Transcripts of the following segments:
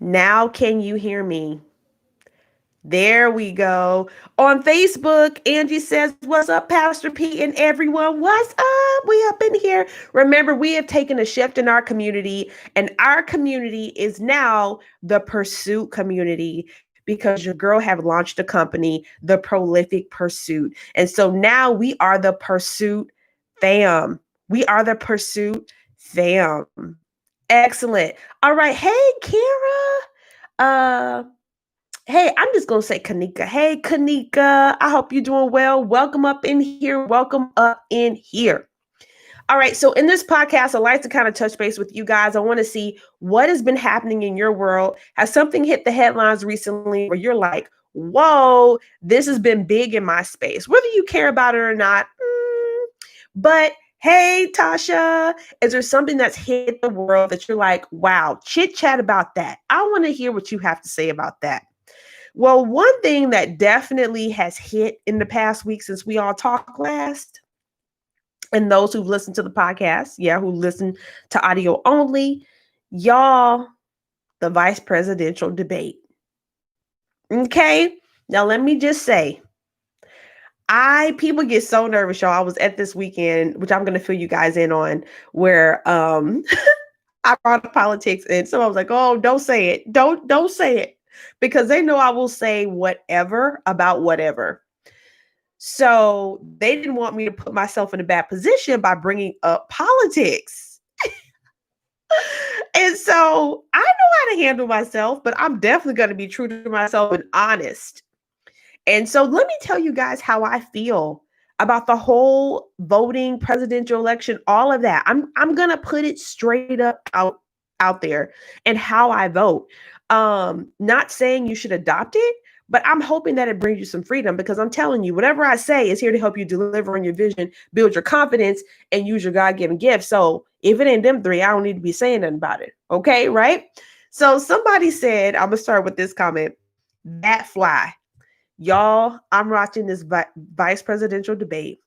Now can you hear me? There we go. On Facebook, Angie says, "What's up, Pastor P and everyone? What's up? We up in here." Remember, we have taken a shift in our community, and our community is now the Pursuit community because your girl have launched a company, the Prolific Pursuit. And so now we are the Pursuit fam. We are the Pursuit fam. Excellent. All right. Hey, Kara. Hey, I'm just gonna say Kanika. Hey, Kanika, I hope you're doing well. Welcome up in here. Welcome up in here. All right, so in this podcast, I like to kind of touch base with you guys. I want to see what has been happening in your world. Has something hit the headlines recently where you're like, whoa, this has been big in my space, whether you care about it or not. But hey, Tasha, is there something that's hit the world that you're like, wow, chit chat about that? I want to hear what you have to say about that. Well, one thing that definitely has hit in the past week since we all talked last, and those who've listened to the podcast, who listen to audio only, y'all, the vice presidential debate. Okay, now let me just say, people get so nervous, y'all. I was at this weekend, which I'm going to fill you guys in on, where I brought up politics, and someone was like, "Oh, don't say it, don't say it," because they know I will say whatever about whatever. So they didn't want me to put myself in a bad position by bringing up politics. And so I know how to handle myself, but I'm definitely going to be true to myself and honest. And so let me tell you guys how I feel about the whole voting, presidential election, all of that. I'm going to put it straight up out there and how I vote. Not saying you should adopt it, but I'm hoping that it brings you some freedom, because I'm telling you, whatever I say is here to help you deliver on your vision, build your confidence, and use your God-given gift. So if it ain't them three, I don't need to be saying nothing about it. Okay, right? So somebody said, I'm going to start with this comment, that fly. Y'all, I'm watching this vice presidential debate.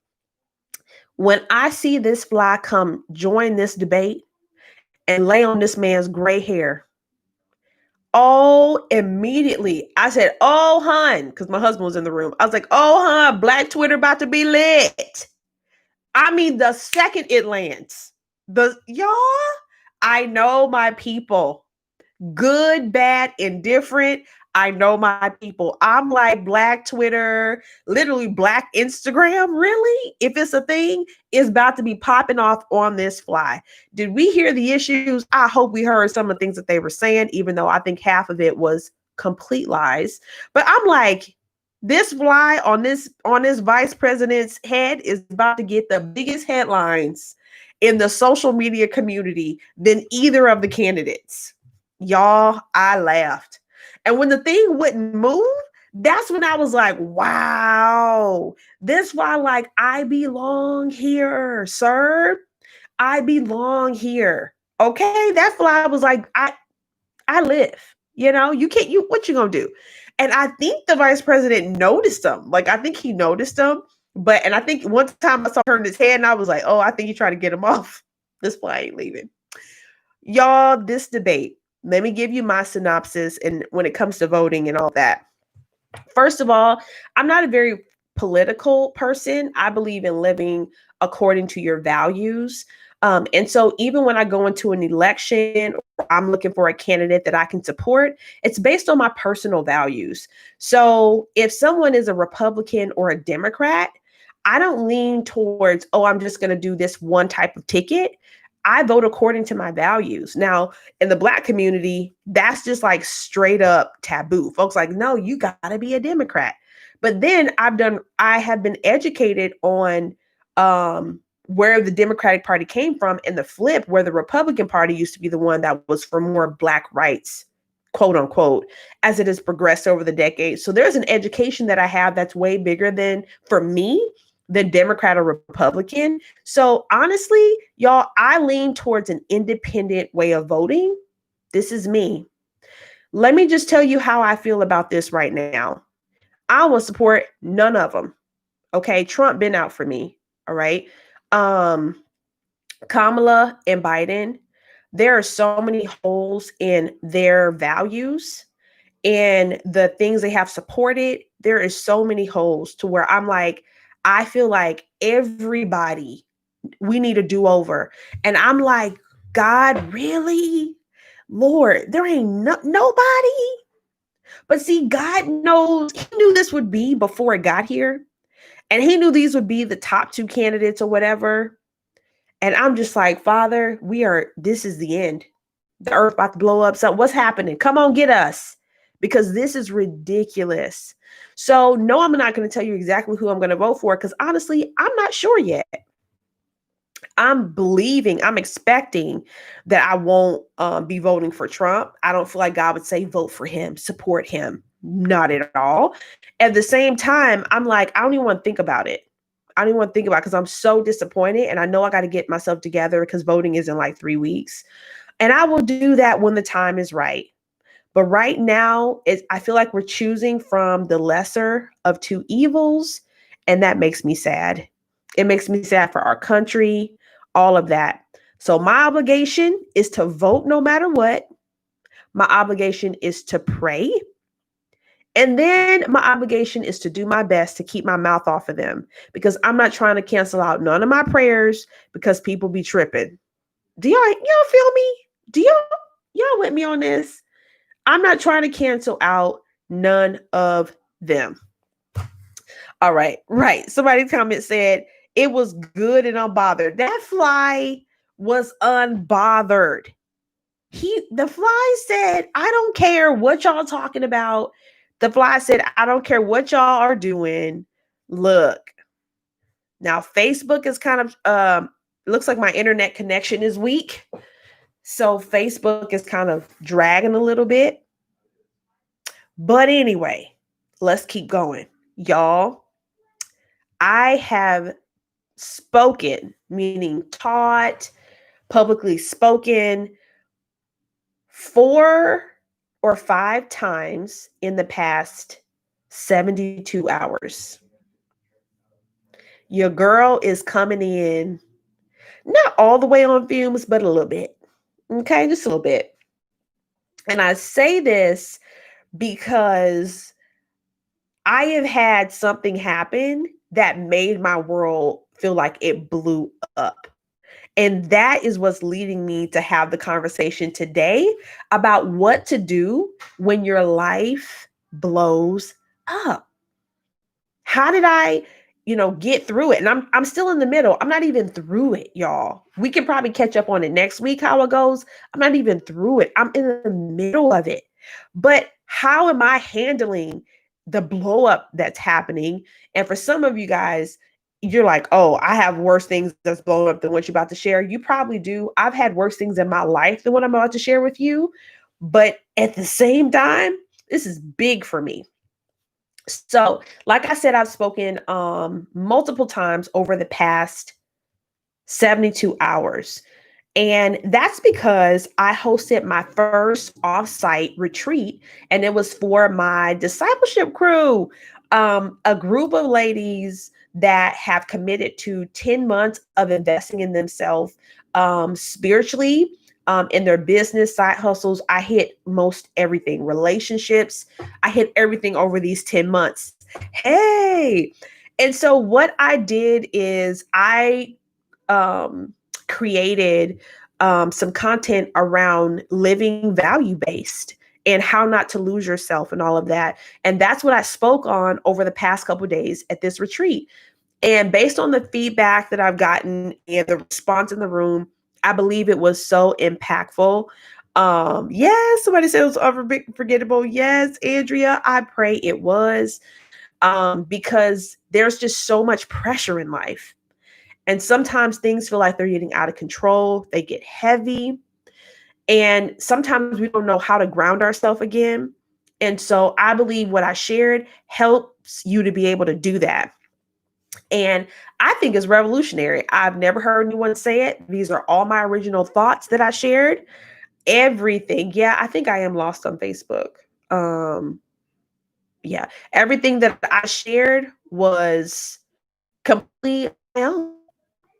When I see this fly come join this debate and lay on this man's gray hair, immediately I said, "Oh, hun," because my husband was in the room. I was like, "Oh, hun, Black Twitter about to be lit." I mean, the second it lands, y'all, I know my people. Good, bad, indifferent. I know my people. I'm like Black Twitter, literally Black Instagram. Really? If it's a thing, it's about to be popping off on this fly. Did we hear the issues? I hope we heard some of the things that they were saying, even though I think half of it was complete lies. But I'm like, this fly on this vice president's head is about to get the biggest headlines in the social media community than either of the candidates. Y'all, I laughed. And when the thing wouldn't move, that's when I was like, wow, this why, like, I belong here, sir. I belong here. Okay. That fly was like, I live. What you gonna do? And I think the vice president noticed them. Like, I think he noticed them. And I think one time I saw him turn his head and I was like, oh, I think he's trying to get him off. This fly ain't leaving. Y'all, this debate, let me give you my synopsis and when it comes to voting and all that. First of all, I'm not a very political person. I believe in living according to your values. And so even when I go into an election or I'm looking for a candidate that I can support, it's based on my personal values. So if someone is a Republican or a Democrat, I don't lean towards, oh, I'm just going to do this one type of ticket. I vote according to my values. Now, in the Black community, that's just like straight up taboo. Folks like, no, you got to be a Democrat. But then I have been educated on where the Democratic Party came from, and the flip, where the Republican Party used to be the one that was for more Black rights, quote unquote, as it has progressed over the decades. So there's an education that I have that's way bigger than, for me, the Democrat or Republican. So honestly, y'all, I lean towards an independent way of voting. This is me. Let me just tell you how I feel about this right now. I will support none of them. Okay. Trump been out for me. All right. Kamala and Biden, there are so many holes in their values and the things they have supported. There is so many holes to where I'm like, I feel like everybody, we need a do-over. And I'm like, God, really? Lord, there ain't nobody. But see, God knows, he knew this would be before it got here. And he knew these would be the top two candidates or whatever. And I'm just like, Father, this is the end. The earth about to blow up. So what's happening? Come on, get us. Because this is ridiculous. So no, I'm not going to tell you exactly who I'm going to vote for, because honestly, I'm not sure yet. I'm expecting that I won't be voting for Trump. I don't feel like God would say vote for him, support him. Not at all. At the same time, I'm like, I don't even want to think about it. I don't even want to think about it because I'm so disappointed. And I know I got to get myself together because voting is in like 3 weeks. And I will do that when the time is right. But right now, I feel like we're choosing from the lesser of two evils. And that makes me sad. It makes me sad for our country, all of that. So my obligation is to vote no matter what. My obligation is to pray. And then my obligation is to do my best to keep my mouth off of them, because I'm not trying to cancel out none of my prayers because people be tripping. Do y'all feel me? Do y'all with me on this? I'm not trying to cancel out none of them. All right. Right. Somebody's comment said it was good and unbothered. That fly was unbothered. The fly said, I don't care what y'all talking about. The fly said, I don't care what y'all are doing. Look. Now Facebook is kind of looks like my internet connection is weak. So Facebook is kind of dragging a little bit. But anyway, let's keep going. Y'all, I have spoken, meaning taught, publicly spoken 4 or 5 times in the past 72 hours. Your girl is coming in, not all the way on fumes, but a little bit. Okay, just a little bit. And I say this because I have had something happen that made my world feel like it blew up. And that is what's leading me to have the conversation today about what to do when your life blows up. How did I, get through it? And I'm still in the middle. I'm not even through it, y'all. We can probably catch up on it next week, how it goes. I'm not even through it. I'm in the middle of it. But how am I handling the blow up that's happening? And for some of you guys, you're like, oh, I have worse things that's blown up than what you're about to share. You probably do. I've had worse things in my life than what I'm about to share with you. But at the same time, this is big for me. So, like I said, I've spoken multiple times over the past 72 hours. And that's because I hosted my first offsite retreat, and it was for my discipleship crew, a group of ladies that have committed to 10 months of investing in themselves spiritually, in their business, side hustles. I hit most everything, relationships. I hit everything over these 10 months. Hey. And so what I did is I created some content around living value-based and how not to lose yourself and all of that. And that's what I spoke on over the past couple of days at this retreat. And based on the feedback that I've gotten and the response in the room, I believe it was so impactful. Yes, somebody said it was unforgettable. Yes, Andrea, I pray it was, because there's just so much pressure in life. And sometimes things feel like they're getting out of control. They get heavy. And sometimes we don't know how to ground ourselves again. And so I believe what I shared helps you to be able to do that. And I think it's revolutionary. I've never heard anyone say it. These are all my original thoughts that I shared. Everything. Yeah, I think I am lost on Facebook. Yeah, everything that I shared was completely my own.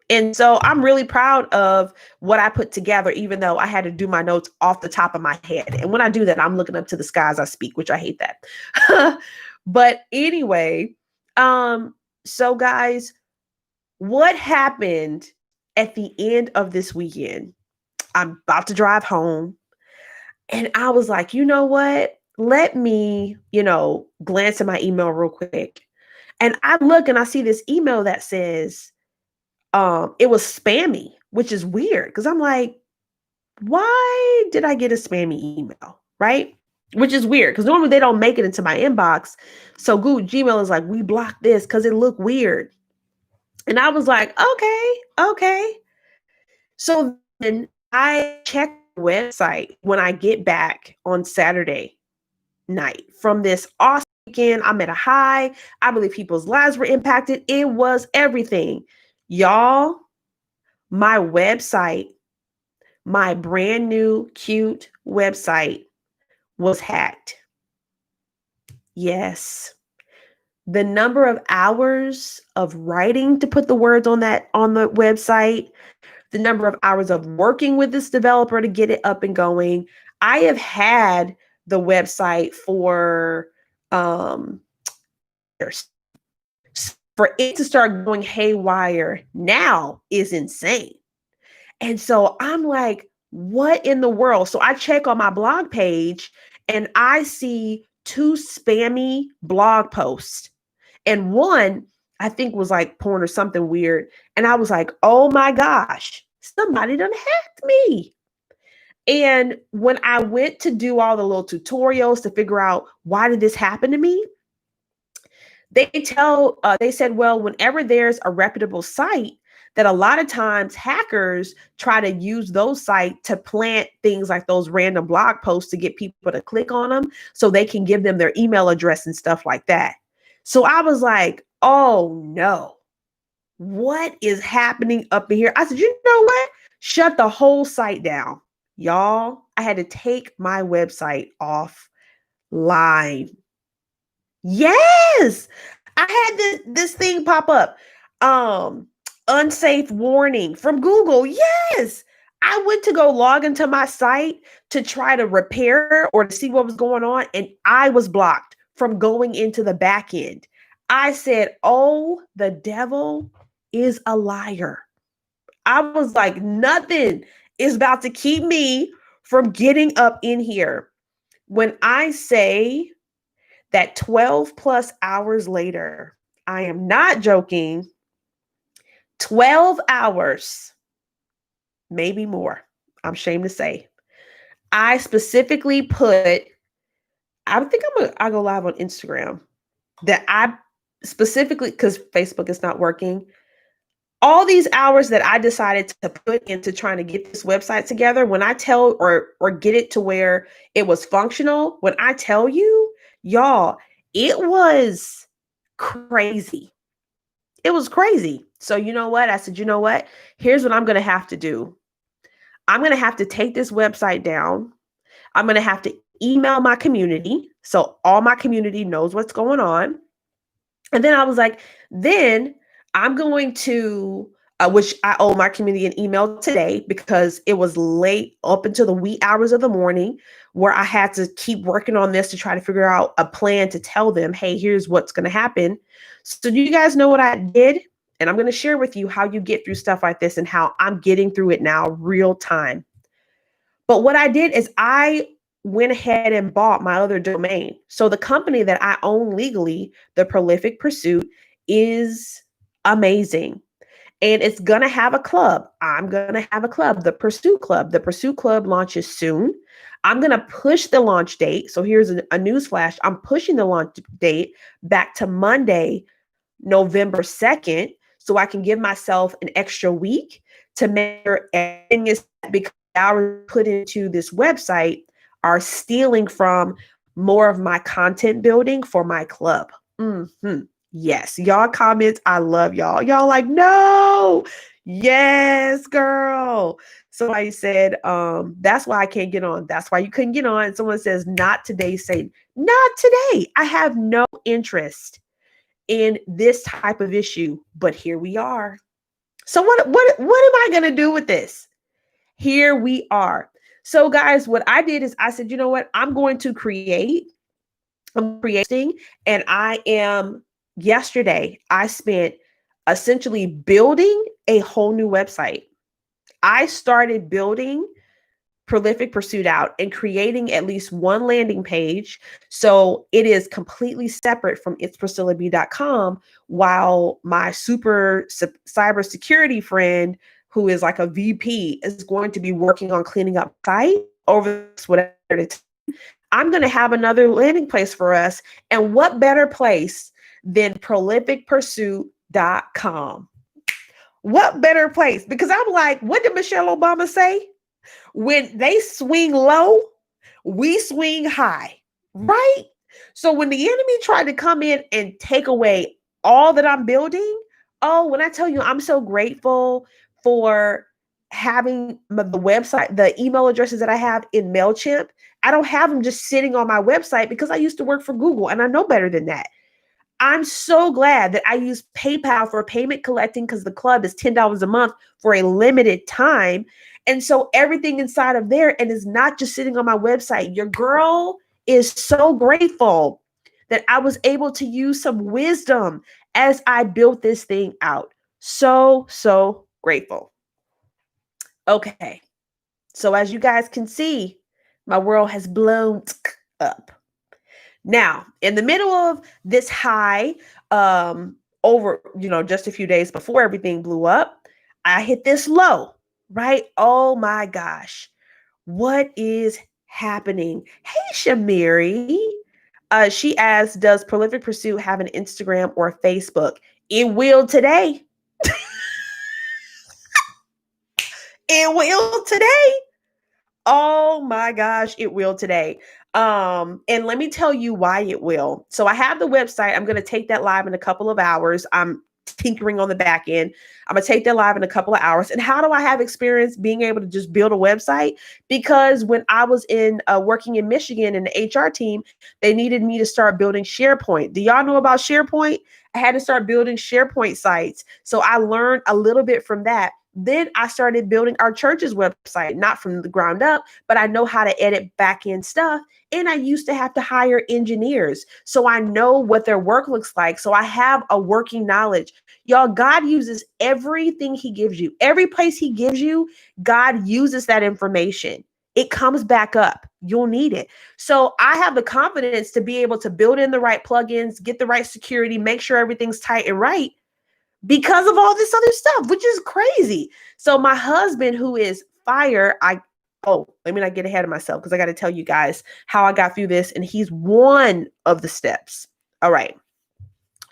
And so I'm really proud of what I put together, even though I had to do my notes off the top of my head. And when I do that, I'm looking up to the sky as I speak, which I hate that. But anyway, so guys, what happened at the end of this weekend? I'm about to drive home. And I was like, you know what? Let me, glance at my email real quick. And I look and I see this email that says, it was spammy, which is weird because I'm like, why did I get a spammy email? Right? Which is weird because normally they don't make it into my inbox. So Google Gmail is like, we blocked this because it looked weird. And I was like, okay. So then I checked the website when I get back on Saturday night from this awesome weekend. I'm at a high. I believe people's lives were impacted. It was everything. Y'all, my website, my brand new cute website was hacked. Yes. The number of hours of writing to put the words on the website, the number of hours of working with this developer to get it up and going. I have had the website for it to start going haywire now is insane. And so I'm like, what in the world? So I check on my blog page and I see 2 spammy blog posts. And one, I think was like porn or something weird. And I was like, oh my gosh, somebody done hacked me. And when I went to do all the little tutorials to figure out why did this happen to me, they said, well, whenever there's a reputable site, that a lot of times hackers try to use those sites to plant things like those random blog posts to get people to click on them so they can give them their email address and stuff like that. So I was like, oh no, what is happening up in here? I said, you know what? Shut the whole site down. Y'all, I had to take my website offline. Yes, I had this thing pop up. Unsafe warning from Google. Yes. I went to go log into my site to try to repair or to see what was going on, and I was blocked from going into the back end. I said, oh, the devil is a liar. I was like, nothing is about to keep me from getting up in here. When I say that 12 plus hours later, I am not joking, 12 hours, maybe more, I'm ashamed to say. I specifically put, I think I'll go live on Instagram, that I specifically, because Facebook is not working, all these hours that I decided to put into trying to get this website together, when I tell or get it to where it was functional, when I tell you, y'all, it was crazy. It was crazy. So you know what? I said, you know what? Here's what I'm going to have to do. I'm going to have to take this website down. I'm going to have to email my community so all my community knows what's going on. And then I was like, then I'm going to, which I owe my community an email today because it was late up until the wee hours of the morning where I had to keep working on this to try to figure out a plan to tell them, hey, here's what's going to happen. So do you guys know what I did? And I'm going to share with you how you get through stuff like this and how I'm getting through it now real time. But what I did is I went ahead and bought my other domain. So the company that I own legally, The Prolific Pursuit, is amazing. And it's going to have a club. I'm going to have a club, the Pursuit Club. The Pursuit Club launches soon. I'm going to push the launch date. So here's a news flash. I'm pushing the launch date back to Monday, November 2nd, so I can give myself an extra week to make sure everything is, because hours put into this website are stealing from more of my content building for my club. Yes, y'all comments. I love y'all. Y'all like, no, yes, girl. Somebody said, that's why I can't get on. That's why you couldn't get on. Someone says, not today, Satan. Not today. I have no interest in this type of issue, but here we are. So what am I going to do with this? Here we are. So guys, what I did is I said, you know what? I'm creating, and yesterday I spent essentially building a whole new website. I started building Prolific Pursuit out and creating at least one landing page. So it is completely separate from itspriscillab.com, while my super cybersecurity friend, who is like a VP, is going to be working on cleaning up site over whatever it. I'm going to have another landing place for us. And what better place than prolificpursuit.com? What better place? Because I'm like, what did Michelle Obama say? When they swing low, we swing high, right? So when the enemy tried to come in and take away all that I'm building, oh, when I tell you I'm so grateful for having the website, the email addresses that I have in MailChimp, I don't have them just sitting on my website because I used to work for Google and I know better than that. I'm so glad that I use PayPal for payment collecting because the club is $10 a month for a limited time. And so everything inside of there, and is not just sitting on my website. Your girl is so grateful that I was able to use some wisdom as I built this thing out. So grateful. Okay. So as you guys can see, my world has blown up. Now, in the middle of this high, over, just a few days before everything blew up, I hit this low, right? Oh my gosh. What is happening? Hey, Shamiri. She asks, does Prolific Pursuit have an Instagram or Facebook? It will today. It will today. Oh my gosh, it will today. And let me tell you why it will. So I have the website. I'm going to take that live in a couple of hours. I'm tinkering on the back end. I'm going to take that live in a couple of hours. And how do I have experience being able to just build a website? Because when I was working in Michigan in the HR team, they needed me to start building SharePoint. Do y'all know about SharePoint? I had to start building SharePoint sites. So I learned a little bit from that. Then I started building our church's website, not from the ground up, but I know how to edit back end stuff. And I used to have to hire engineers. So I know what their work looks like. So I have a working knowledge. Y'all, God uses everything he gives you. Every place he gives you, God uses that information. It comes back up. You'll need it. So I have the confidence to be able to build in the right plugins, get the right security, make sure everything's tight and right, because of all this other stuff, which is crazy. So my husband, who is fire, let me not get ahead of myself because I got to tell you guys how I got through this. And he's one of the steps. All right.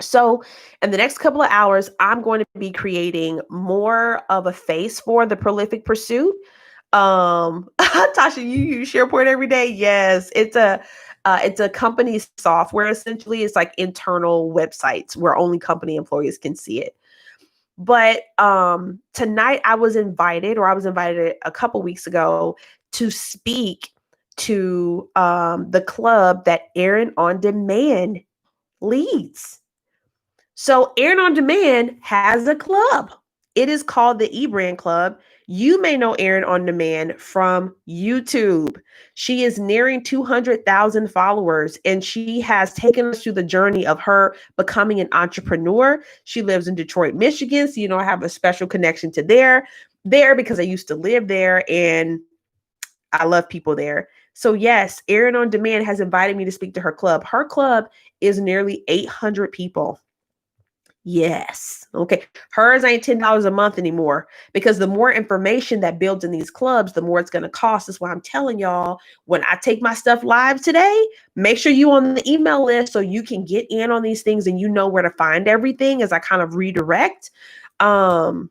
So in the next couple of hours, I'm going to be creating more of a face for the Prolific Pursuit. Tasha, you use SharePoint every day? Yes. It's a company software. Essentially, it's like internal websites where only company employees can see it. But tonight I was invited a couple weeks ago to speak to the club that Aaron On Demand leads. So Aaron On Demand has a club. It is called the eBrand Club. You may know Aaron On Demand from YouTube. She is nearing 200,000 followers, and she has taken us through the journey of her becoming an entrepreneur. She lives in Detroit, Michigan. So, I have a special connection to there because I used to live there and I love people there. So yes, Aaron On Demand has invited me to speak to her club. Her club is nearly 800 people. Yes. Okay. Hers ain't $10 a month anymore, because the more information that builds in these clubs, the more it's going to cost. That's why I'm telling y'all, when I take my stuff live today, make sure you on the email list so you can get in on these things and you know where to find everything as I kind of redirect. But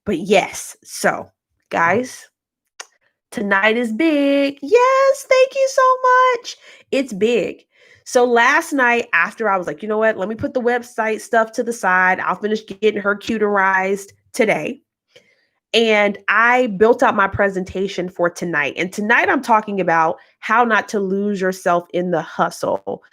yes. So guys, tonight is big. Yes. Thank you so much. It's big. So last night, after I was like, you know what, let me put the website stuff to the side. I'll finish getting her computerized today. And I built out my presentation for tonight. And tonight I'm talking about how not to lose yourself in the hustle.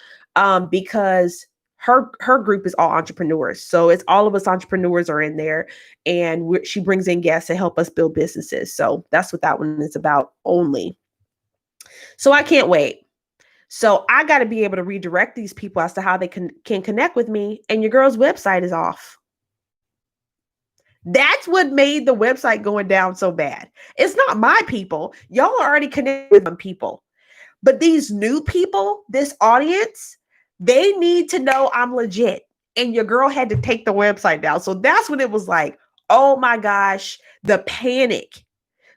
Because her group is all entrepreneurs. So it's all of us entrepreneurs are in there, and she brings in guests to help us build businesses. So that's what that one is about only. So I can't wait. So I got to be able to redirect these people as to how they can connect with me. And your girl's website is off. That's what made the website going down so bad. It's not my people. Y'all are already connected with them people. But these new people, this audience, they need to know I'm legit. And your girl had to take the website down. So that's when it was like, oh my gosh, the panic.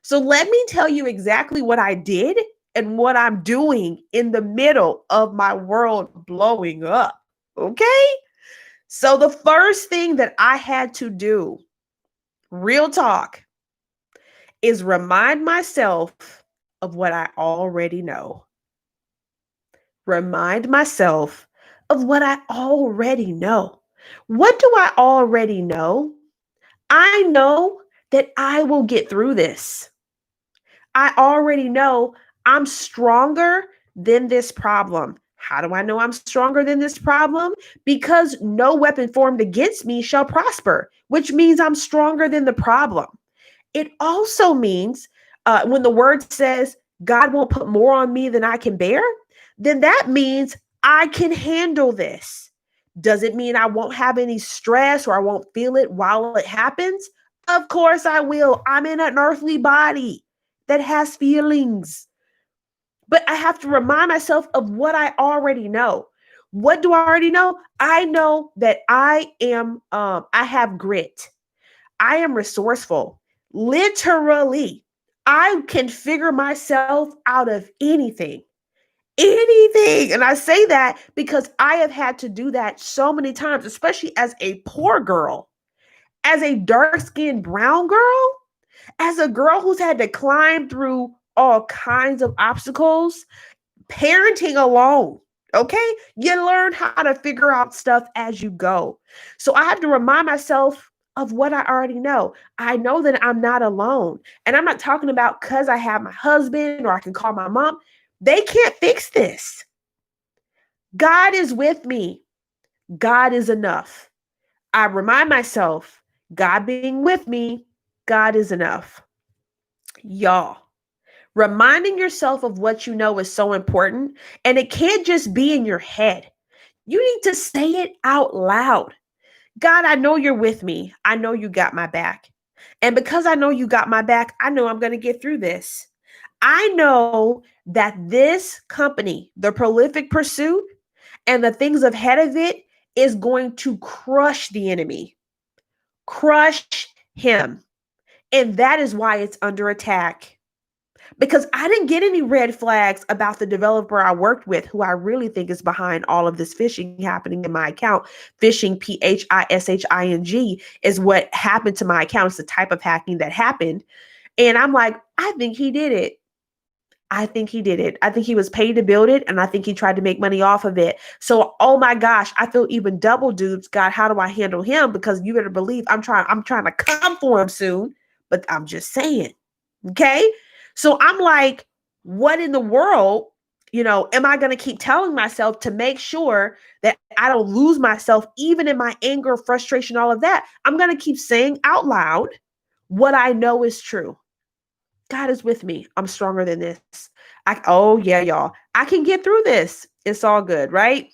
So let me tell you exactly what I did and what I'm doing in the middle of my world blowing up. Okay? So the first thing that I had to do, real talk, is remind myself of what I already know. Remind myself of what I already know. What do I already know? I know that I will get through this. I already know I'm stronger than this problem. How do I know I'm stronger than this problem? Because no weapon formed against me shall prosper, which means I'm stronger than the problem. It also means when the word says God won't put more on me than I can bear, then that means I can handle this. Does it mean I won't have any stress or I won't feel it while it happens? Of course I will. I'm in an earthly body that has feelings. But I have to remind myself of what I already know. What do I already know? I know that I have grit. I am resourceful. Literally, I can figure myself out of anything. Anything. And I say that because I have had to do that so many times, especially as a poor girl, as a dark-skinned brown girl, as a girl who's had to climb through all kinds of obstacles, parenting alone. Okay. You learn how to figure out stuff as you go. So I have to remind myself of what I already know. I know that I'm not alone. And I'm not talking about because I have my husband or I can call my mom. They can't fix this. God is with me. God is enough. I remind myself, God being with me, God is enough. Y'all, reminding yourself of what you know is so important. And it can't just be in your head. You need to say it out loud. God, I know you're with me. I know you got my back. And because I know you got my back, I know I'm going to get through this. I know that this company, the Prolific Pursuit, and the things ahead of it is going to crush the enemy. Crush him. And that is why it's under attack. Because I didn't get any red flags about the developer I worked with, who I really think is behind all of this phishing happening in my account. Phishing, phishing, is what happened to my account. It's the type of hacking that happened. And I'm like, I think he did it. I think he did it. I think he was paid to build it, and I think he tried to make money off of it. So, oh my gosh, I feel even double duped. God, how do I handle him? Because you better believe I'm trying to come for him soon. But I'm just saying, okay? So I'm like, what in the world, am I going to keep telling myself to make sure that I don't lose myself, even in my anger, frustration, all of that? I'm going to keep saying out loud what I know is true. God is with me. I'm stronger than this. Oh yeah, y'all. I can get through this. It's all good, right?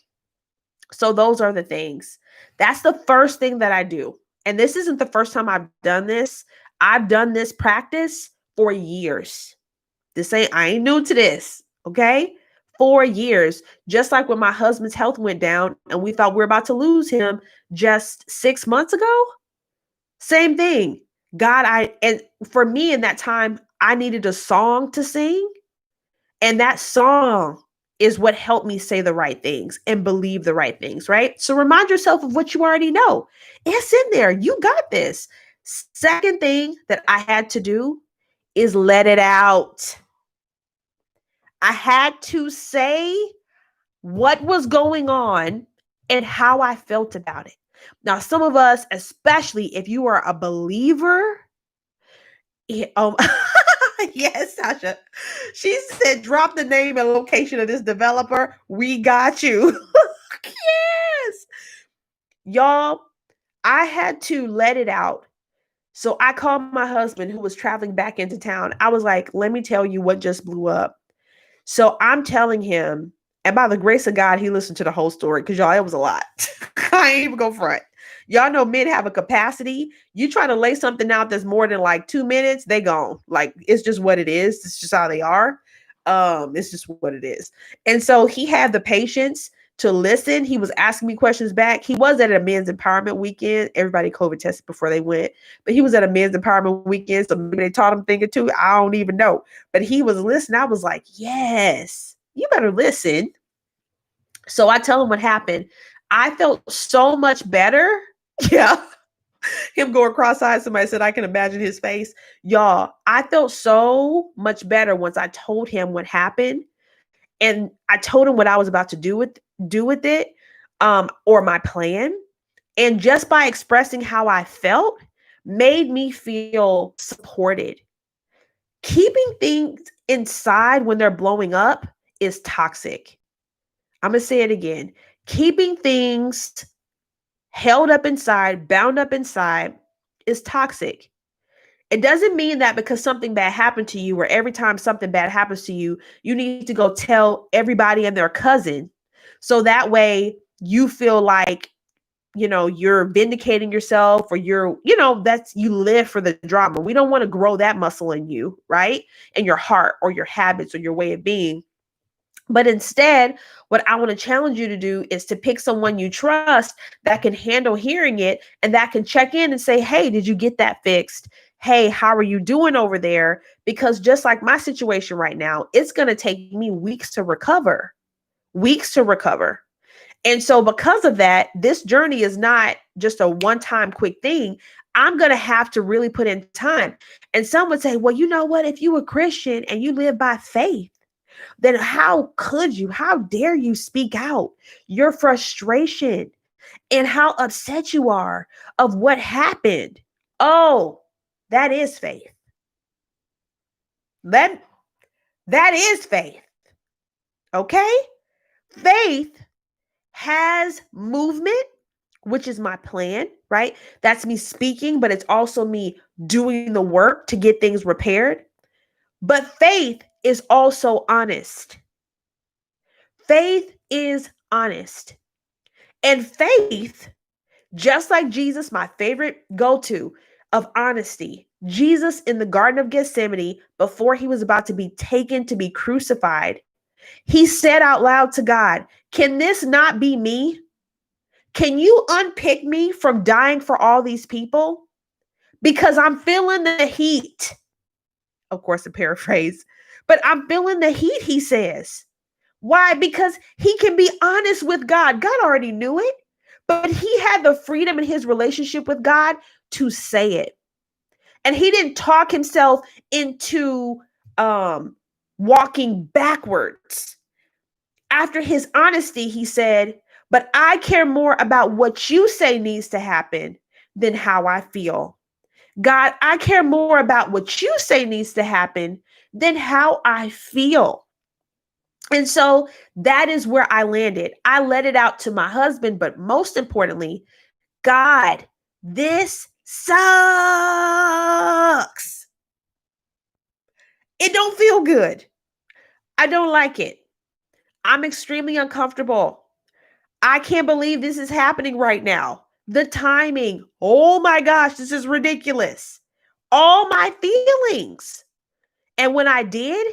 So those are the things. That's the first thing that I do. And this isn't the first time I've done this. I've done this practice for years. I ain't new to this, okay? 4 years. Just like when my husband's health went down and we thought we were about to lose him just 6 months ago. Same thing. And for me in that time, I needed a song to sing. And that song is what helped me say the right things and believe the right things, right? So remind yourself of what you already know. It's in there. You got this. Second thing that I had to do is let it out. I had to say what was going on and how I felt about it. Now, some of us, especially if you are a believer, yes, Sasha. She said, drop the name and location of this developer. We got you. Yes. Y'all, I had to let it out. So I called my husband who was traveling back into town. I was like, let me tell you what just blew up. So I'm telling him, and by the grace of God, he listened to the whole story because y'all, it was a lot. I ain't even go front. Y'all know men have a capacity. You try to lay something out that's more than like 2 minutes, they gone. Like it's just what it is. It's just how they are. It's just what it is. And so he had the patience to listen. He was asking me questions back. He was at a men's empowerment weekend. Everybody COVID tested before they went, but he was at a men's empowerment weekend. So maybe they taught him thinking too. I don't even know. But he was listening. I was like, yes, you better listen. So I tell him what happened. I felt so much better. Yeah. Him going cross-eyed. Somebody said, I can imagine his face. Y'all, I felt so much better once I told him what happened. And I told him what I was about to do with it, or my plan. And just by expressing how I felt made me feel supported. Keeping things inside when they're blowing up is toxic. I'm going to say it again. Keeping things held up inside, bound up inside is toxic. It doesn't mean that because something bad happened to you, or every time something bad happens to you, you need to go tell everybody and their cousin. So that way you feel like, you're vindicating yourself, or that's, you live for the drama. We don't want to grow that muscle in you, right? In your heart or your habits or your way of being. But instead, what I want to challenge you to do is to pick someone you trust that can handle hearing it and that can check in and say, hey, did you get that fixed? Hey, how are you doing over there? Because just like my situation right now, it's going to take me weeks to recover. And so because of that, this journey is not just a one-time quick thing. I'm going to have to really put in time. And some would say, well, you know what? If you were Christian and you live by faith, then how dare you speak out your frustration and how upset you are of what happened? Oh, that is faith. That is faith. Okay? Faith has movement, which is my plan, right? That's me speaking, but it's also me doing the work to get things repaired. But faith is also honest. Faith is honest. And faith, just like Jesus, my favorite go-to of honesty, Jesus in the Garden of Gethsemane, before he was about to be taken to be crucified, he said out loud to God, can this not be me? Can you unpick me from dying for all these people? Because I'm feeling the heat. Of course, a paraphrase, but I'm feeling the heat, he says. Why? Because he can be honest with God. God already knew it, but he had the freedom in his relationship with God to say it. And he didn't talk himself into walking backwards. After his honesty, he said, but I care more about what you say needs to happen than how I feel. God, I care more about what you say needs to happen than how I feel. And so that is where I landed. I let it out to my husband, but most importantly, God, this sucks. It don't feel good. I don't like it. I'm extremely uncomfortable. I can't believe this is happening right now. The timing. Oh my gosh, this is ridiculous. All my feelings. And when I did,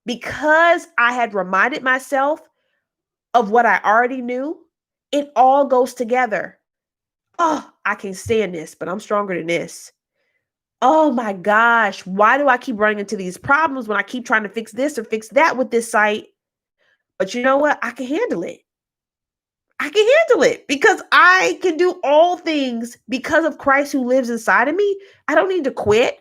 because I had reminded myself of what I already knew, it all goes together. Oh, I can't stand this, but I'm stronger than this. Oh my gosh, why do I keep running into these problems when I keep trying to fix this or fix that with this site? But you know what? I can handle it. I can handle it because I can do all things because of Christ who lives inside of me. I don't need to quit.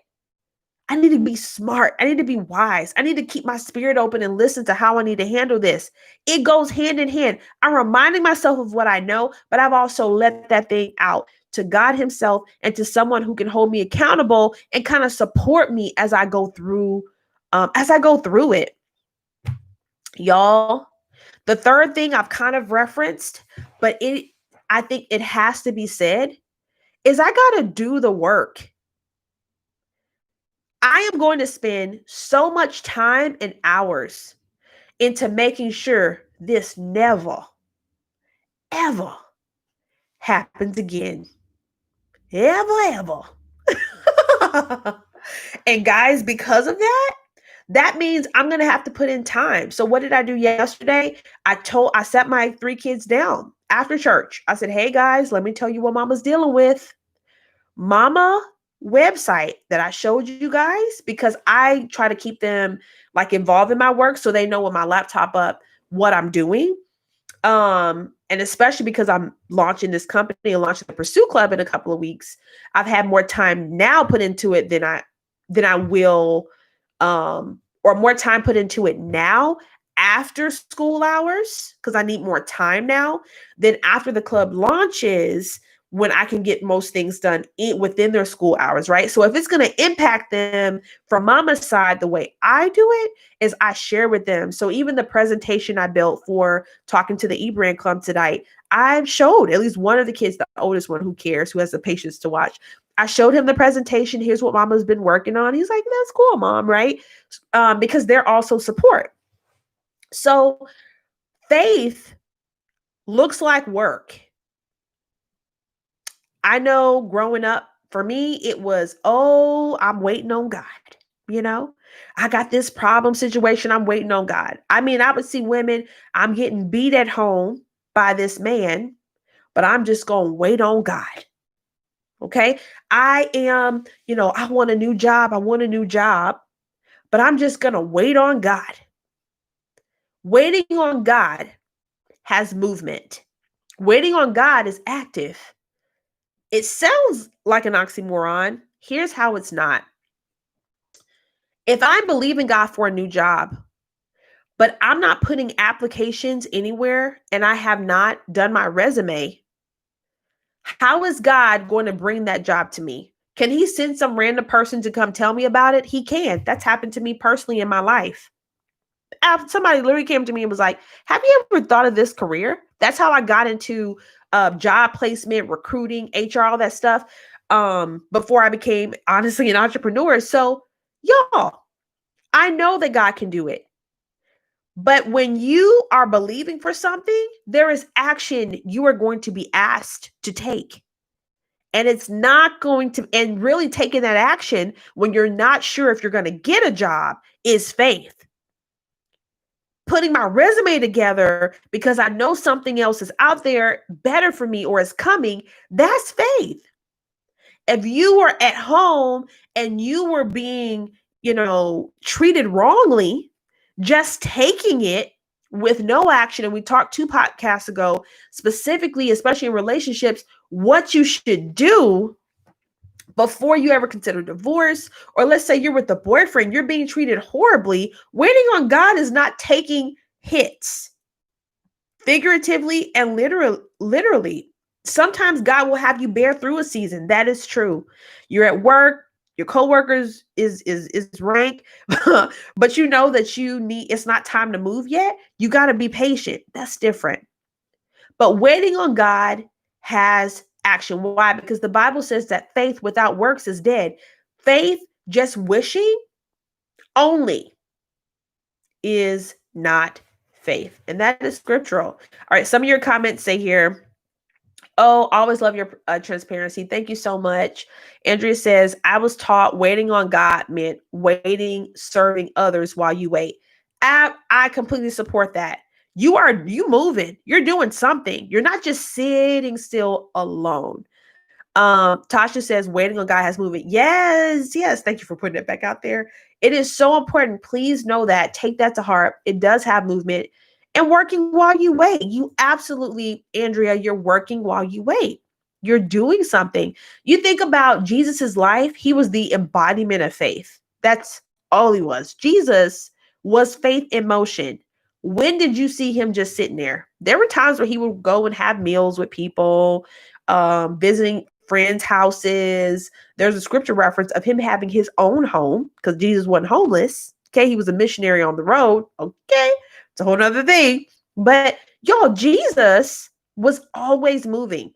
I need to be smart. I need to be wise. I need to keep my spirit open and listen to how I need to handle this. It goes hand in hand. I'm reminding myself of what I know, but I've also let that thing out to God himself and to someone who can hold me accountable and kind of support me as I go through it. Y'all, the third thing I've kind of referenced, but I think it has to be said is I got to do the work. I am going to spend so much time and hours into making sure this never, ever happens again. Ever. And guys, because of that, that means I'm going to have to put in time. So what did I do yesterday? I sat my 3 kids down after church. I said, hey guys, let me tell you what mama's dealing with. Mama website that I showed you guys, because I try to keep them like involved in my work so they know with my laptop up what I'm doing. And especially because I'm launching this company and launching the Pursue Club in a couple of weeks, I've had more time now put into it than I will, or more time put into it now after school hours, because I need more time now than after the club launches, when I can get most things done within their school hours, right? So if it's going to impact them from mama's side, the way I do it is I share with them. So even the presentation I built for talking to the eBrand Club tonight, I've showed at least one of the kids, the oldest one who cares, who has the patience to watch. I showed him the presentation. Here's what mama's been working on. He's like, that's cool, mom, right? Because they're also support. So faith looks like work. I know growing up, for me, it was, oh, I'm waiting on God. You know, I got this problem situation. I'm waiting on God. I mean, I would see women, I'm getting beat at home by this man, but I'm just going to wait on God. Okay. I am, I want a new job. But I'm just going to wait on God. Waiting on God has movement. Waiting on God is active. It sounds like an oxymoron. Here's how it's not. If I believe in God for a new job, but I'm not putting applications anywhere and I have not done my resume, how is God going to bring that job to me? Can he send some random person to come tell me about it? He can. That's happened to me personally in my life. Somebody literally came to me and was like, have you ever thought of this career? That's how I got into job placement, recruiting, HR, all that stuff, before I became, honestly, an entrepreneur. So, y'all, I know that God can do it. But when you are believing for something, there is action you are going to be asked to take. And it's not going to, and really taking that action when you're not sure if you're going to get a job is faith. Putting my resume together because I know something else is out there better for me or is coming, that's faith. If you were at home and you were being, treated wrongly, just taking it with no action, and we talked 2 podcasts ago, specifically, especially in relationships, what you should do before you ever consider divorce, or let's say you're with a boyfriend, you're being treated horribly. Waiting on God is not taking hits, figuratively and literally. Sometimes God will have you bear through a season. That is true. You're at work, your coworkers is rank, but you know that it's not time to move yet. You got to be patient. That's different. But waiting on God has action. Why? Because the Bible says that faith without works is dead. Faith just wishing only is not faith. And that is scriptural. All right. Some of your comments say here, oh, always love your transparency. Thank you so much. Andrea says, I was taught waiting on God meant waiting, serving others while you wait. I completely support that. You moving, you're doing something. You're not just sitting still alone. Tasha says waiting on God has movement. Yes. Thank you for putting it back out there. It is so important. Please know that. Take that to heart. It does have movement. And working while you wait. You absolutely, Andrea, you're working while you wait. You're doing something. You think about Jesus's life. He was the embodiment of faith. That's all he was. Jesus was faith in motion. When did you see him just sitting there? There were times where he would go and have meals with people, visiting friends' houses. There's a scripture reference of him having his own home because Jesus wasn't homeless. Okay, he was a missionary on the road. Okay, it's a whole nother thing. But y'all, Jesus was always moving,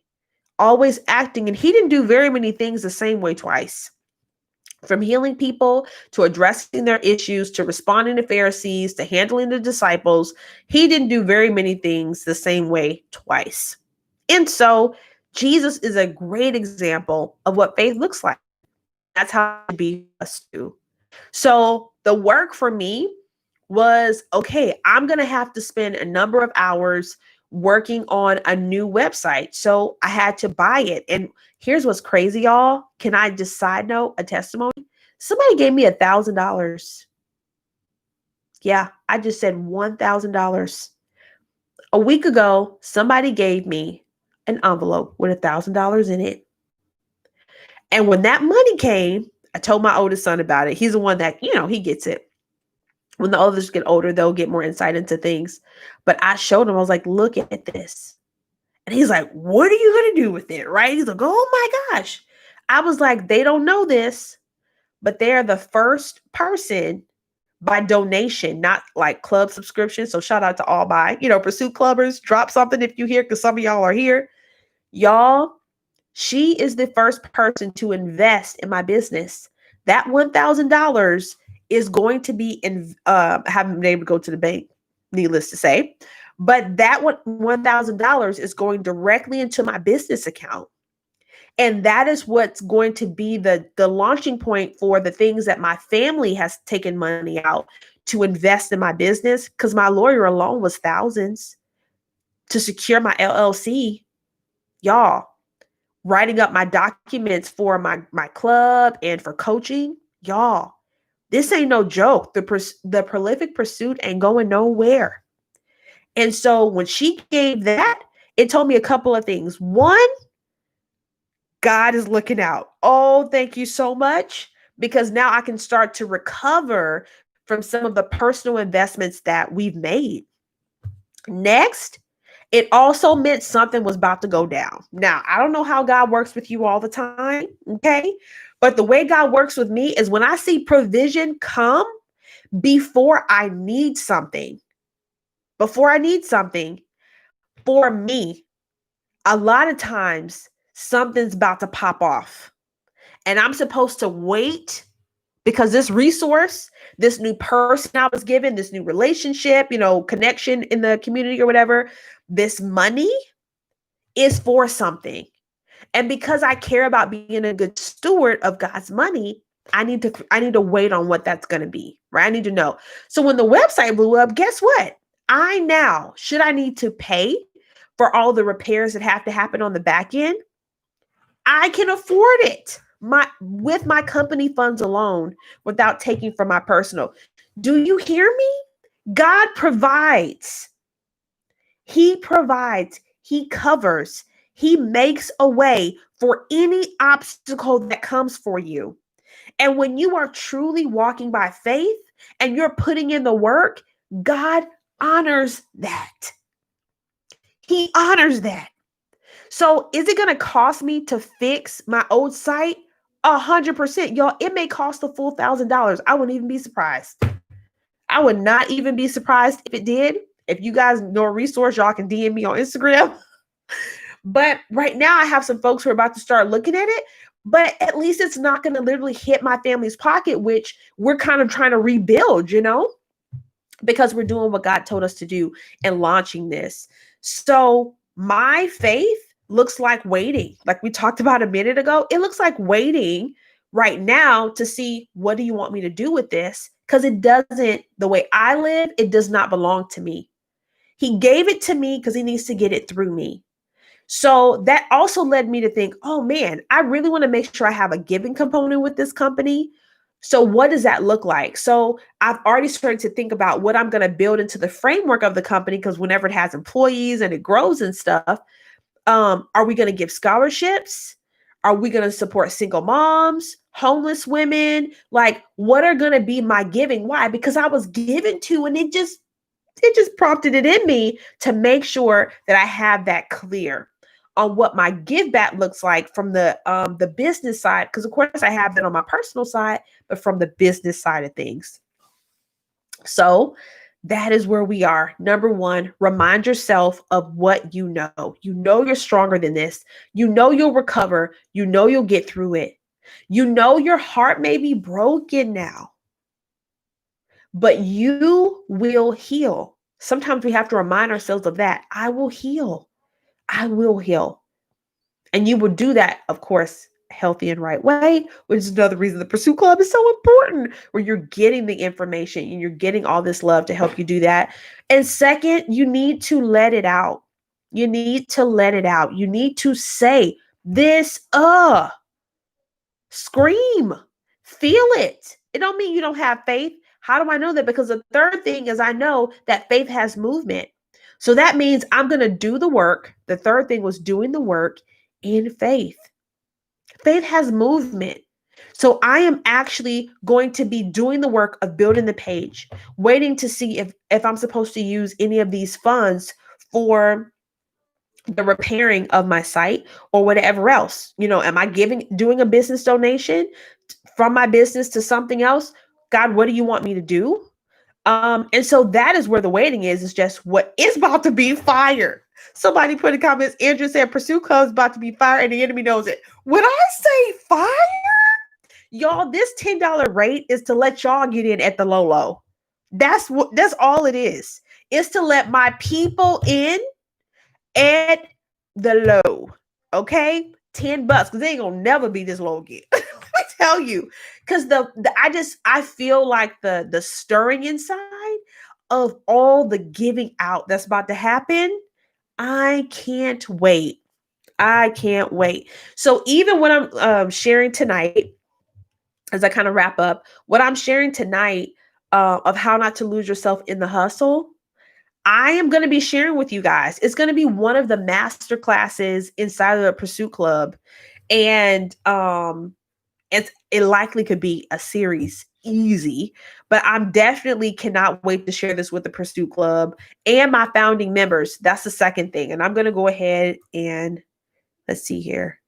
always acting, and he didn't do very many things the same way twice. From healing people to addressing their issues to responding to Pharisees to handling the disciples, he didn't do very many things the same way twice. And so Jesus is a great example of what faith looks like. That's how it be us too. So the work for me was, okay, I'm going to have to spend a number of hours working on a new website. So I had to buy it. And here's what's crazy, y'all. Can I just side note a testimony? Somebody gave me $1,000. Yeah, I just said $1,000. A week ago, somebody gave me an envelope with $1,000 in it. And when that money came, I told my oldest son about it. He's the one that, he gets it. When the others get older, they'll get more insight into things. But I showed him, I was like, look at this. And he's like, what are you going to do with it? Right? He's like, oh my gosh. I was like, they don't know this, but they're the first person by donation, not like club subscription. So shout out to all by, Pursuit Clubbers. Drop something if you hear, because some of y'all are here. Y'all, she is the first person to invest in my business. That $1,000 is going to be haven't been able to go to the bank, needless to say, but that $1,000 is going directly into my business account. And that is what's going to be the launching point for the things that my family has taken money out to invest in my business, because my lawyer alone was thousands to secure my LLC. Y'all, writing up my documents for my club and for coaching, y'all, this ain't no joke. The prolific pursuit ain't going nowhere. And so when she gave that, it told me a couple of things. One, God is looking out. Oh, thank you so much. Because now I can start to recover from some of the personal investments that we've made. Next, it also meant something was about to go down. Now, I don't know how God works with you all the time, okay? But the way God works with me is when I see provision come before I need something, for me, a lot of times something's about to pop off. And I'm supposed to wait because this resource, this new person I was given, this new relationship, connection in the community or whatever, this money is for something. And because I care about being a good steward of God's money, I need to wait on what that's going to be, right? I need to know. So when the website blew up, guess what? Should I need to pay for all the repairs that have to happen on the back end, I can afford it with my company funds alone without taking from my personal. Do you hear me? God provides. He provides. He covers. He makes a way for any obstacle that comes for you. And when you are truly walking by faith and you're putting in the work, God honors that. He honors that. So is it going to cost me to fix my old site? 100%. Y'all, it may cost the full $1,000. I wouldn't even be surprised. I would not even be surprised if it did. If you guys know a resource, y'all can DM me on Instagram. But right now I have some folks who are about to start looking at it, but at least it's not going to literally hit my family's pocket, which we're kind of trying to rebuild, because we're doing what God told us to do and launching this. So my faith looks like waiting. Like we talked about a minute ago, it looks like waiting right now to see, what do you want me to do with this? Because the way I live, it does not belong to me. He gave it to me because he needs to get it through me. So that also led me to think, oh man, I really want to make sure I have a giving component with this company. So what does that look like? So I've already started to think about what I'm going to build into the framework of the company, because whenever it has employees and it grows and stuff, are we going to give scholarships? Are we going to support single moms, homeless women? Like, what are going to be my giving? Why? Because I was given to, and it just prompted it in me to make sure that I have that clear on what my give back looks like from the business side. Because of course I have that on my personal side, but from the business side of things. So That is where we are. Number one, remind yourself of what you know. You know you're stronger than this. You know you'll recover. You know you'll get through it. You know your heart may be broken now, but you will heal. Sometimes we have to remind ourselves of that. I will heal. I will heal. And you will do that, of course, healthy and right way, which is another reason the Pursuit Club is so important, where you're getting the information and you're getting all this love to help you do that. And second, you need to let it out. You need to let it out. You need to say this, scream, feel it. It don't mean you don't have faith. How do I know that? Because the third thing is I know that faith has movement. So that means I'm going to do the work. The third thing was doing the work in faith. Faith has movement. So I am actually going to be doing the work of building the page, waiting to see if I'm supposed to use any of these funds for the repairing of my site or whatever else. Am I doing a business donation from my business to something else? God, what do you want me to do? And so that is where the waiting is just what is about to be fire. Somebody put in comments, Andrew said, Pursuit Club is about to be fire and the enemy knows it. When I say fire, y'all, this $10 rate is to let y'all get in at the low. That's all it is. It's to let my people in at the low. Okay? $10, because they ain't gonna never be this low again. Let me tell you. Because I feel like the stirring inside of all the giving out that's about to happen. I can't wait. I can't wait. So even what I'm sharing tonight, as I kind of wrap up, what I'm sharing tonight of how not to lose yourself in the hustle, I am going to be sharing with you guys. It's going to be one of the master classes inside of the Pursuit Club. And it likely could be a series, easy, but I'm definitely cannot wait to share this with the Pursuit Club and my founding members. That's the second thing. And I'm going to go ahead and let's see here.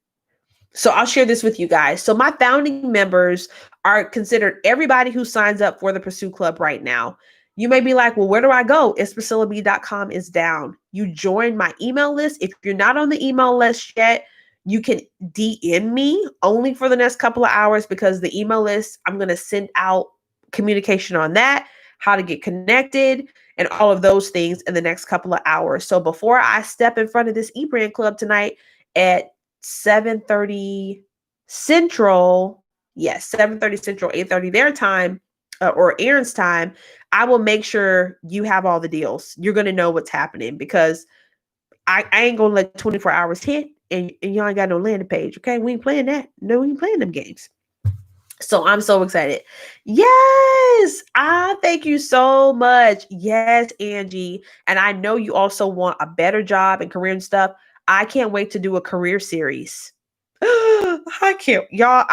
So I'll share this with you guys. So my founding members are considered everybody who signs up for the Pursuit Club right now. You may be like, well, where do I go? Itspriscillab.com is down. You join my email list. If you're not on the email list yet, you can DM me only for the next couple of hours, because the email list, I'm going to send out communication on that, how to get connected, and all of those things in the next couple of hours. So before I step in front of this eBrand Club tonight at 7:30 Central, yes, 7:30 Central, 8:30 their time, or Aaron's time, I will make sure you have all the deals. You're going to know what's happening, because I ain't going to let 24 hours hit and y'all ain't got no landing page. Okay. We ain't playing that. No, we ain't playing them games. So I'm so excited. Yes. Thank you so much. Yes, Angie. And I know you also want a better job and career and stuff. I can't wait to do a career series. I can't, y'all.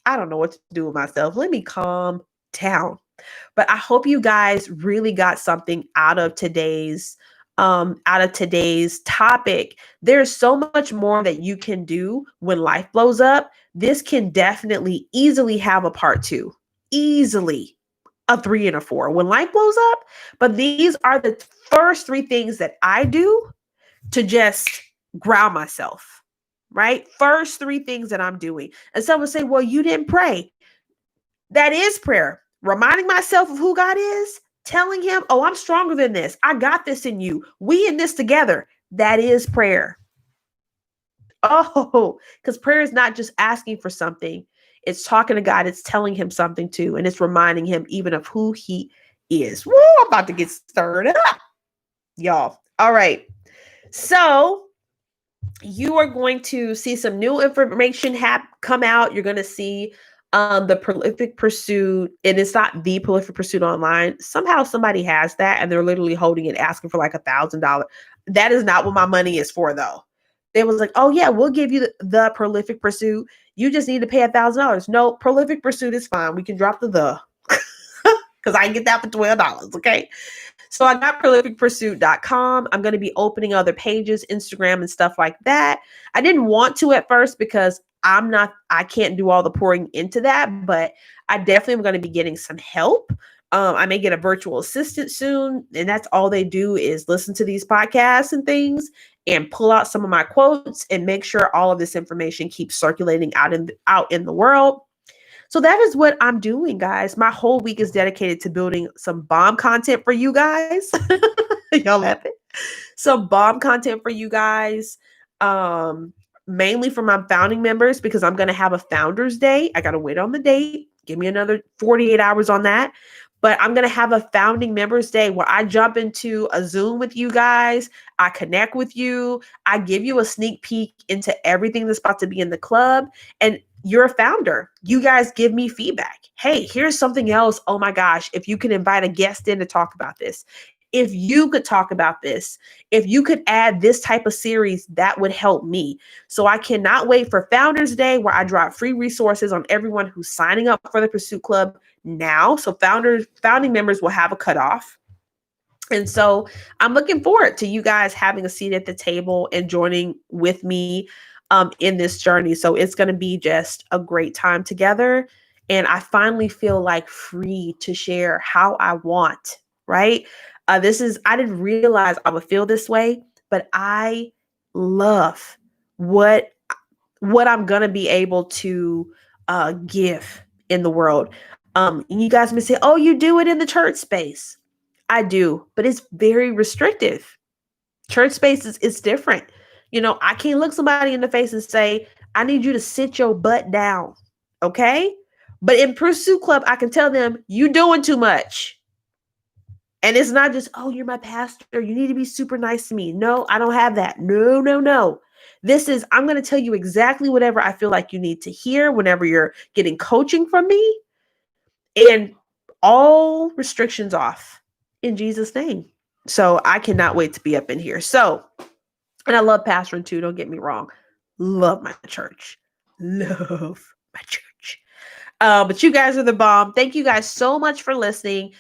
I don't know what to do with myself. Let me calm down. But I hope you guys really got something out of today's topic. There's so much more that you can do when life blows up. This can definitely easily have a part 2, easily a 3 and a 4 when life blows up. But these are the first 3 things that I do to just ground myself, right? First 3 things that I'm doing. And someone say, well, you didn't pray. That is prayer. Reminding myself of who God is, telling him, oh, I'm stronger than this. I got this in you. We in this together. That is prayer. Oh, because prayer is not just asking for something. It's talking to God. It's telling him something too. And it's reminding him even of who he is. Woo, I'm about to get stirred up, y'all. All right. So you are going to see some new information come out. You're going to see the Prolific Pursuit, and it's not the Prolific Pursuit online. Somehow somebody has that and they're literally holding it, asking for like $1,000. That is not what my money is for, though. They was like, oh yeah, we'll give you the Prolific Pursuit. You just need to pay $1,000. No, Prolific Pursuit is fine. We can drop the because I can get that for $12. Okay. So I got prolificpursuit.com. I'm going to be opening other pages, Instagram and stuff like that. I didn't want to at first because I can't do all the pouring into that, but I definitely am going to be getting some help. I may get a virtual assistant soon, and that's all they do is listen to these podcasts and things and pull out some of my quotes and make sure all of this information keeps circulating out in the world. So that is what I'm doing, guys. My whole week is dedicated to building some bomb content for you guys. Y'all laughing? Some bomb content for you guys. Mainly for my founding members, because I'm going to have a founders day. I got to wait on the date. Give me another 48 hours on that. But I'm going to have a founding members day where I jump into a Zoom with you guys. I connect with you. I give you a sneak peek into everything that's about to be in the club. And you're a founder. You guys give me feedback. Hey, here's something else. Oh my gosh, if you could invite a guest in to talk about this. If you could talk about this, if you could add this type of series, that would help me. So I cannot wait for Founders Day, where I drop free resources on everyone who's signing up for the Pursuit Club now. So founding members will have a cutoff. And so I'm looking forward to you guys having a seat at the table and joining with me in this journey. So it's going to be just a great time together. And I finally feel like free to share how I want, right? I didn't realize I would feel this way, but I love what I'm going to be able to give in the world. You guys may say, oh, you do it in the church space. I do, but it's very restrictive. Church space is different. I can't look somebody in the face and say, I need you to sit your butt down. Okay. But in Pursuit Club, I can tell them, you doing too much. And it's not just, oh, you're my pastor, you need to be super nice to me. No, I don't have that. No. This is, I'm going to tell you exactly whatever I feel like you need to hear whenever you're getting coaching from me, and all restrictions off in Jesus' name. So I cannot wait to be up in here. So, and I love pastoring too. Don't get me wrong. Love my church. Love my church. But you guys are the bomb. Thank you guys so much for listening.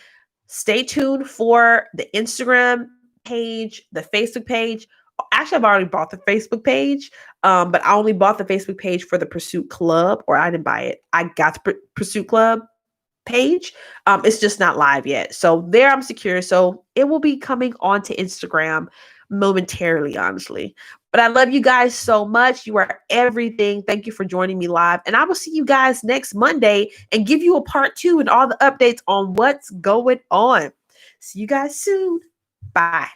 Stay tuned for the Instagram page, the Facebook page. Actually, I've already bought the Facebook page, but I only bought the Facebook page for the Pursuit Club, or I didn't buy it. I got the Pursuit Club page. It's just not live yet. So there I'm secure. So it will be coming onto Instagram momentarily, honestly. But I love you guys so much. You are everything. Thank you for joining me live. And I will see you guys next Monday and give you a part 2 and all the updates on what's going on. See you guys soon. Bye.